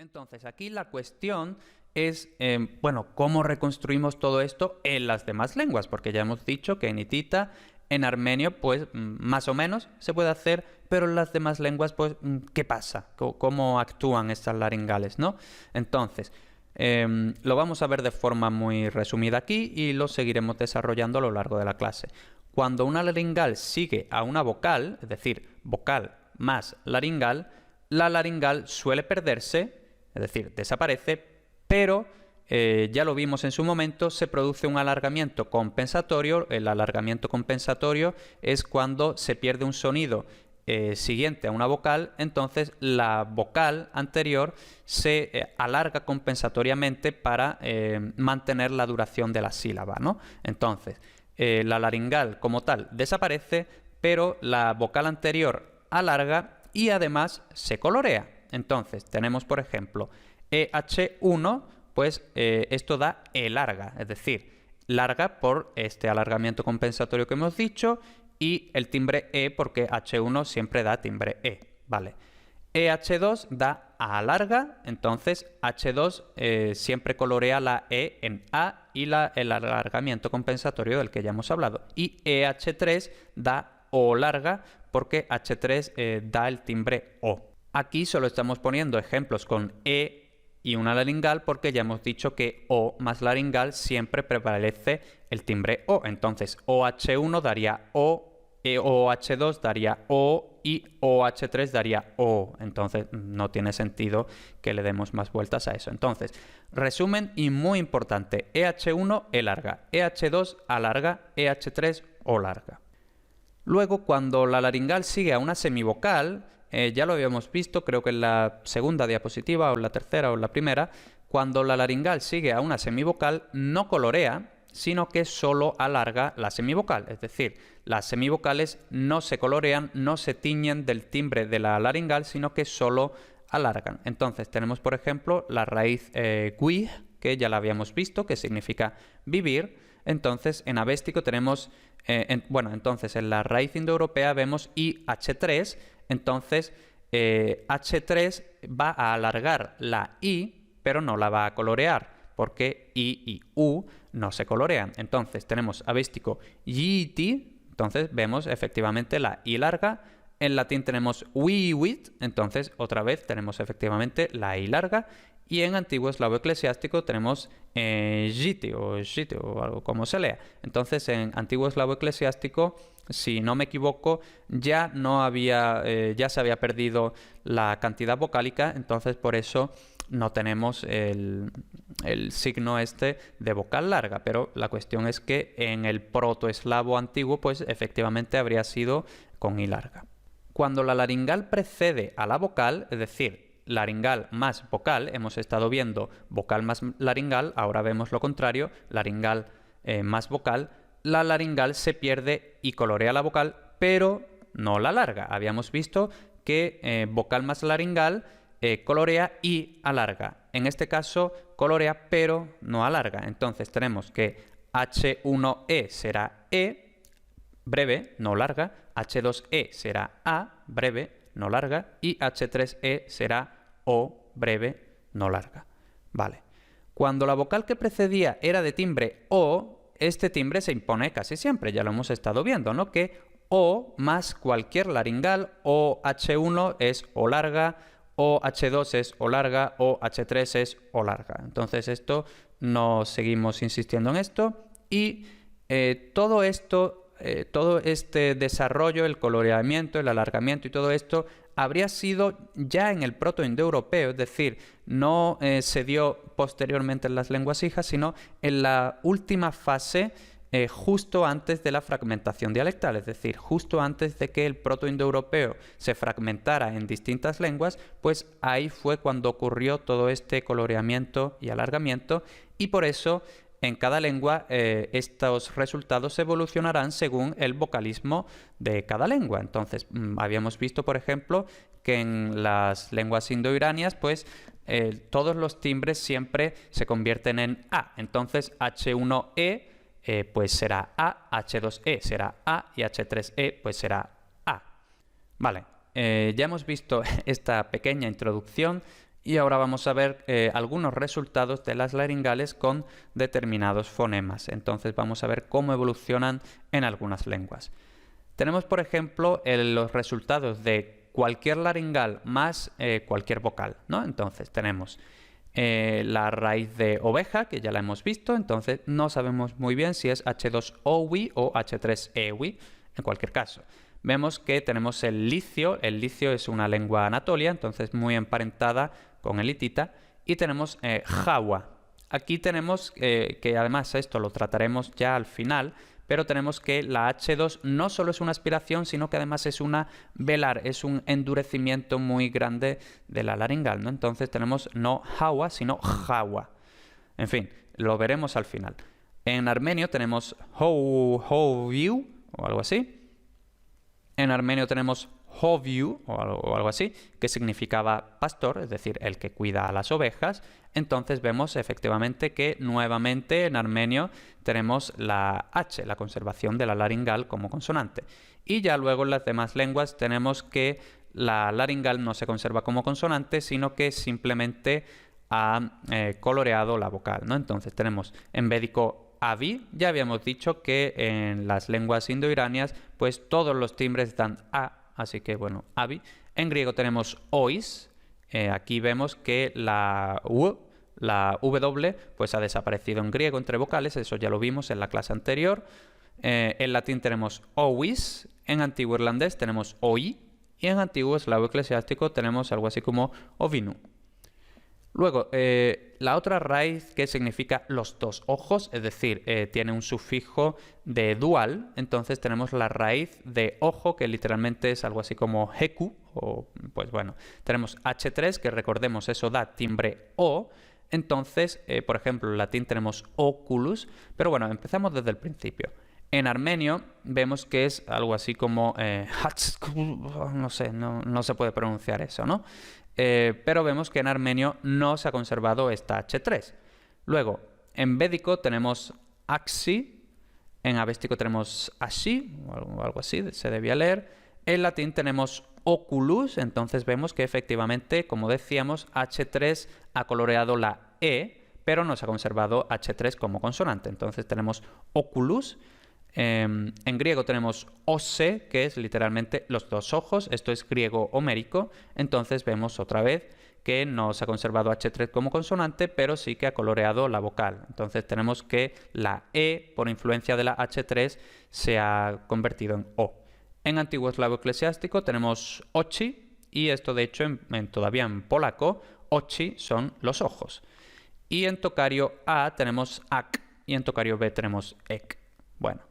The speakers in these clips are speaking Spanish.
Entonces, aquí la cuestión es, bueno, ¿cómo reconstruimos todo esto en las demás lenguas? Porque ya hemos dicho que en hitita, en armenio, pues más o menos se puede hacer, pero en las demás lenguas, pues, ¿qué pasa? ¿Cómo actúan estas laringales, no? Entonces, lo vamos a ver de forma muy resumida aquí y lo seguiremos desarrollando a lo largo de la clase. Cuando una laringal sigue a una vocal, es decir, vocal más laringal, la laringal suele perderse, es decir, desaparece, pero ya lo vimos en su momento, se produce un alargamiento compensatorio. El alargamiento compensatorio es cuando se pierde un sonido siguiente a una vocal, entonces la vocal anterior se alarga compensatoriamente para mantener la duración de la sílaba, ¿no? Entonces, la laringal como tal desaparece, pero la vocal anterior alarga y además se colorea. Entonces, tenemos por ejemplo EH1, pues esto da E larga, es decir, larga por este alargamiento compensatorio que hemos dicho, y el timbre E porque H1 siempre da timbre E, ¿vale? EH2 da A larga, entonces H2 siempre colorea la E en A y el alargamiento compensatorio del que ya hemos hablado. Y EH3 da O larga porque H3 da el timbre O. Aquí solo estamos poniendo ejemplos con E y una laringal porque ya hemos dicho que O más laringal siempre prevalece el timbre O. Entonces OH1 daría O, OH2 daría O y OH3 daría O. Entonces no tiene sentido que le demos más vueltas a eso. Entonces, resumen y muy importante, EH1 E larga, EH2 A larga, EH3 O larga. Luego, cuando la laringal sigue a una semivocal, ya lo habíamos visto, creo que en la segunda diapositiva, o en la tercera, o en la primera, cuando la laringal sigue a una semivocal, no colorea, sino que solo alarga la semivocal. Es decir, las semivocales no se colorean, no se tiñen del timbre de la laringal, sino que solo alargan. Entonces, tenemos, por ejemplo, la raíz gui, que ya la habíamos visto, que significa vivir. Entonces, en avéstico tenemos, entonces en la raíz indoeuropea vemos IH3, entonces H3 va a alargar la I, pero no la va a colorear, porque I y U no se colorean. Entonces tenemos avéstico yiti, entonces vemos efectivamente la I larga. En latín tenemos wiwit, entonces otra vez tenemos efectivamente la I larga. Y en antiguo eslavo eclesiástico tenemos jiti o algo como se lea. Entonces en antiguo eslavo eclesiástico, si no me equivoco, ya se había perdido la cantidad vocálica, entonces por eso no tenemos el signo este de vocal larga, pero la cuestión es que en el protoeslavo antiguo, pues efectivamente habría sido con I larga. Cuando la laringal precede a la vocal, es decir, laringal más vocal, hemos estado viendo vocal más laringal, ahora vemos lo contrario, laringal más vocal, la laringal se pierde y colorea la vocal, pero no la larga. Habíamos visto que vocal más laringal colorea y alarga. En este caso colorea pero no alarga. Entonces tenemos que H1E será E, breve, no larga, H2E será A, breve, no larga, y H3E será O, breve, no larga. Vale. Cuando la vocal que precedía era de timbre O, este timbre se impone casi siempre, ya lo hemos estado viendo, ¿no? Que O más cualquier laringal, o H1 es O larga, o H2 es O larga, o H3 es O larga. Entonces esto, no seguimos insistiendo en esto, y todo esto, todo este desarrollo, el coloreamiento, el alargamiento y todo esto habría sido ya en el proto-indoeuropeo, es decir, no se dio posteriormente en las lenguas hijas, sino en la última fase, justo antes de la fragmentación dialectal, es decir, justo antes de que el proto-indoeuropeo se fragmentara en distintas lenguas, pues ahí fue cuando ocurrió todo este coloreamiento y alargamiento, y por eso en cada lengua estos resultados evolucionarán según el vocalismo de cada lengua. Entonces, habíamos visto, por ejemplo, que en las lenguas indoiranias, pues todos los timbres siempre se convierten en A. Entonces, H1E pues será A, H2E será A y H3E pues será A. Vale, ya hemos visto esta pequeña introducción Y ahora vamos a ver algunos resultados de las laringales con determinados fonemas. Entonces vamos a ver cómo evolucionan en algunas lenguas. Tenemos, por ejemplo, los resultados de cualquier laringal más cualquier vocal, ¿no? Entonces tenemos la raíz de oveja, que ya la hemos visto, entonces no sabemos muy bien si es H2OWI o H3EWI, en cualquier caso. Vemos que tenemos el licio es una lengua anatolia, entonces muy emparentada con el hitita, y tenemos Jawa. Aquí tenemos que además esto lo trataremos ya al final, pero tenemos que la H2 no solo es una aspiración, sino que además es una velar, es un endurecimiento muy grande de la laringal, ¿no? Entonces tenemos no Jawa, sino Jawa. En fin, lo veremos al final. En armenio tenemos Hoviu o algo así. En armenio tenemos Hoviu o algo así, que significaba pastor, es decir, el que cuida a las ovejas. Entonces vemos efectivamente que nuevamente en armenio tenemos la H, la conservación de la laringal como consonante. Y ya luego en las demás lenguas tenemos que la laringal no se conserva como consonante, sino que simplemente ha coloreado la vocal, ¿no? Entonces tenemos en védico Avi, ya habíamos dicho que en las lenguas indoiranias pues todos los timbres dan A, así que bueno, Avi. En griego tenemos Ois, aquí vemos que la W pues ha desaparecido en griego entre vocales, eso ya lo vimos en la clase anterior. En latín tenemos Ois, en antiguo irlandés tenemos Oi y en antiguo eslavo eclesiástico tenemos algo así como Ovinu. Luego, la otra raíz que significa los dos ojos, es decir, tiene un sufijo de dual, entonces tenemos la raíz de ojo, que literalmente es algo así como heku, o pues bueno, tenemos H3, que recordemos eso da timbre O, entonces, por ejemplo, en latín tenemos oculus, pero bueno, empezamos desde el principio. En armenio vemos que es algo así como no sé, no se puede pronunciar eso, ¿no? Pero vemos que en armenio no se ha conservado esta H3. Luego, en védico tenemos axi, en avéstico tenemos ashi, o algo así, se debía leer. En latín tenemos oculus, entonces vemos que efectivamente, como decíamos, H3 ha coloreado la E, pero no se ha conservado H3 como consonante. Entonces tenemos oculus. En griego tenemos ose, que es literalmente los dos ojos, esto es griego homérico, entonces vemos otra vez que no se ha conservado H3 como consonante, pero sí que ha coloreado la vocal. Entonces tenemos que la E, por influencia de la H3, se ha convertido en O. En antiguo eslavo eclesiástico tenemos ochi, y esto de hecho todavía en polaco, ochi son los ojos. Y en tocario A tenemos ak, y en tocario B tenemos ek. Bueno.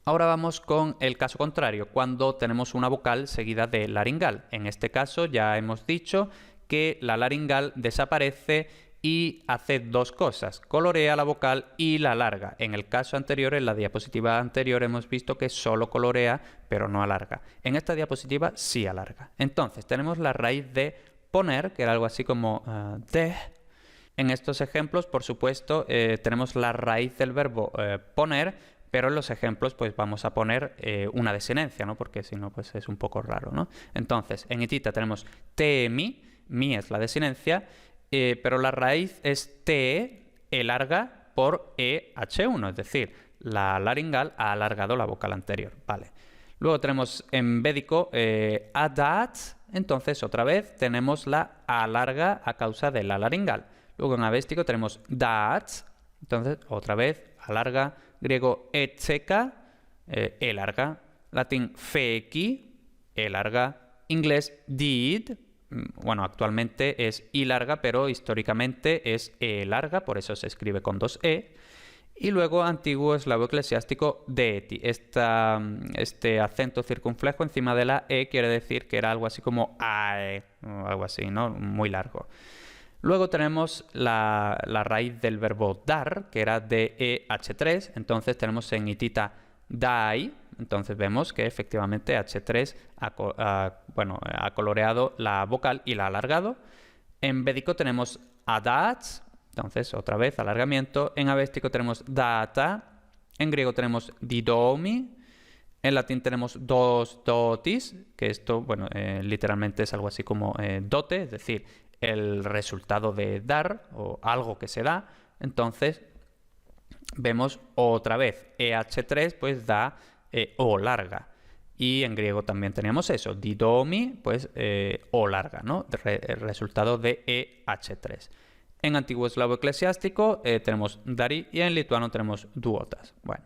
Ahora vamos con el caso contrario, cuando tenemos una vocal seguida de laringal. En este caso ya hemos dicho que la laringal desaparece y hace dos cosas, colorea la vocal y la alarga. En el caso anterior, en la diapositiva anterior, hemos visto que solo colorea, pero no alarga. En esta diapositiva sí alarga. Entonces, tenemos la raíz de poner, que era algo así como de. En estos ejemplos, por supuesto, tenemos la raíz del verbo poner, pero en los ejemplos pues vamos a poner una desinencia, ¿no? Porque si no pues es un poco raro, ¿no? Entonces, en hitita tenemos te-mi, mi es la desinencia, pero la raíz es te, e larga por EH1, es decir, la laringal ha alargado la vocal anterior, ¿vale? Luego tenemos en védico adat, entonces otra vez tenemos la A larga a causa de la laringal. Luego en avéstico tenemos dat, entonces otra vez alarga. Griego etzeka, E larga. Latín feki, E larga. Inglés did, bueno, actualmente es I larga, pero históricamente es E larga, por eso se escribe con dos E. Y luego antiguo eslavo eclesiástico deeti. Este acento circunflejo encima de la E quiere decir que era algo así como ae, o algo así, ¿no? Muy largo. Luego tenemos la raíz del verbo dar, que era DEH3, entonces tenemos en hitita dai, entonces vemos que efectivamente H3 ha coloreado la vocal y la ha alargado. En védico tenemos adats, entonces otra vez alargamiento. En avéstico tenemos data, en griego tenemos didomi, En latín tenemos dos dotis, que esto, bueno, literalmente es algo así como dote, es decir, el resultado de dar o algo que se da. Entonces, vemos otra vez EH3, pues da O larga. Y en griego también teníamos eso, didomi, pues O larga, ¿no? El resultado de EH3. En antiguo eslavo eclesiástico tenemos dari y en lituano tenemos duotas. Bueno,